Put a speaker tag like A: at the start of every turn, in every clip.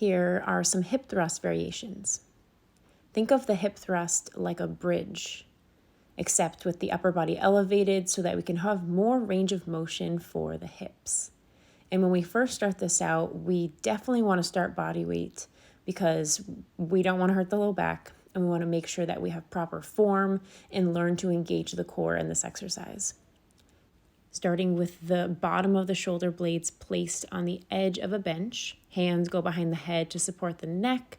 A: Here are some hip thrust variations. Think of the hip thrust like a bridge, except with the upper body elevated so that we can have more range of motion for the hips. And when we first start this out, we definitely want to start body weight because we don't want to hurt the low back and we want to make sure that we have proper form and learn to engage the core in this exercise. Starting with the bottom of the shoulder blades placed on the edge of a bench. Hands go behind the head to support the neck,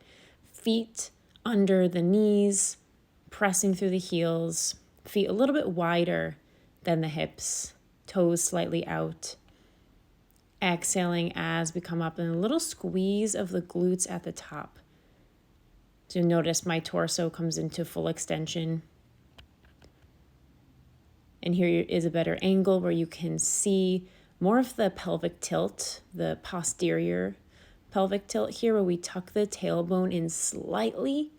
A: feet under the knees, pressing through the heels, feet a little bit wider than the hips, toes slightly out. Exhaling as we come up and a little squeeze of the glutes at the top. So notice my torso comes into full extension. And here is a better angle where you can see more of the pelvic tilt, the posterior pelvic tilt here, where we tuck the tailbone in slightly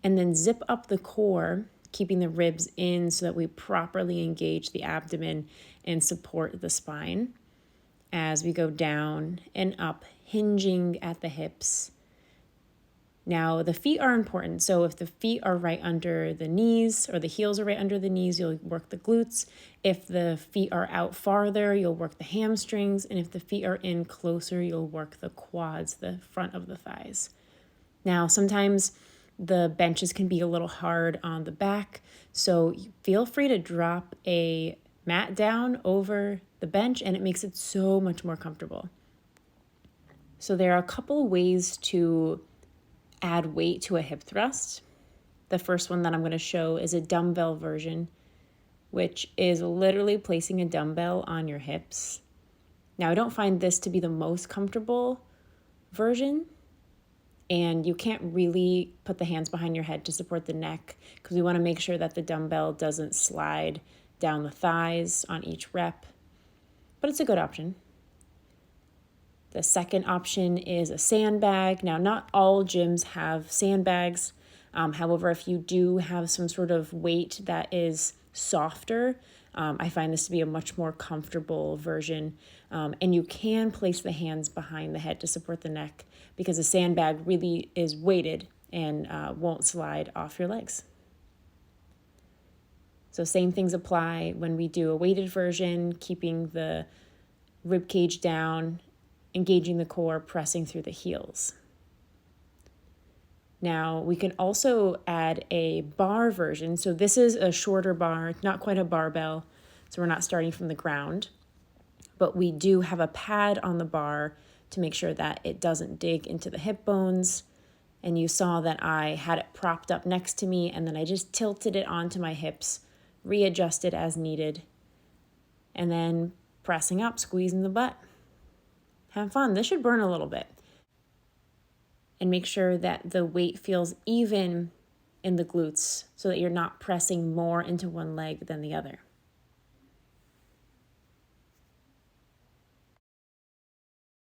A: and then zip up the core, keeping the ribs in so that we properly engage the abdomen and support the spine as we go down and up, hinging at the hips. Now, the feet are important. So if the feet are right under the knees or the heels are right under the knees, you'll work the glutes. If the feet are out farther, you'll work the hamstrings. And if the feet are in closer, you'll work the quads, the front of the thighs. Now, sometimes the benches can be a little hard on the back. So feel free to drop a mat down over the bench and it makes it so much more comfortable. So there are a couple ways to add weight to a hip thrust. The first one that I'm going to show is a dumbbell version, which is literally placing a dumbbell on your hips. Now, I don't find this to be the most comfortable version, and you can't really put the hands behind your head to support the neck because we want to make sure that the dumbbell doesn't slide down the thighs on each rep, but it's a good option. The second option is a sandbag. Now, not all gyms have sandbags. However, if you do have some sort of weight that is softer, I find this to be a much more comfortable version. And you can place the hands behind the head to support the neck because a sandbag really is weighted and won't slide off your legs. So same things apply when we do a weighted version, keeping the rib cage down, engaging the core, pressing through the heels. Now, we can also add a bar version. So this is a shorter bar, not quite a barbell, so we're not starting from the ground, but we do have a pad on the bar to make sure that it doesn't dig into the hip bones. And you saw that I had it propped up next to me, and then I just tilted it onto my hips, readjusted as needed, and then pressing up, squeezing the butt. Have fun. This should burn a little bit. And make sure that the weight feels even in the glutes so that you're not pressing more into one leg than the other.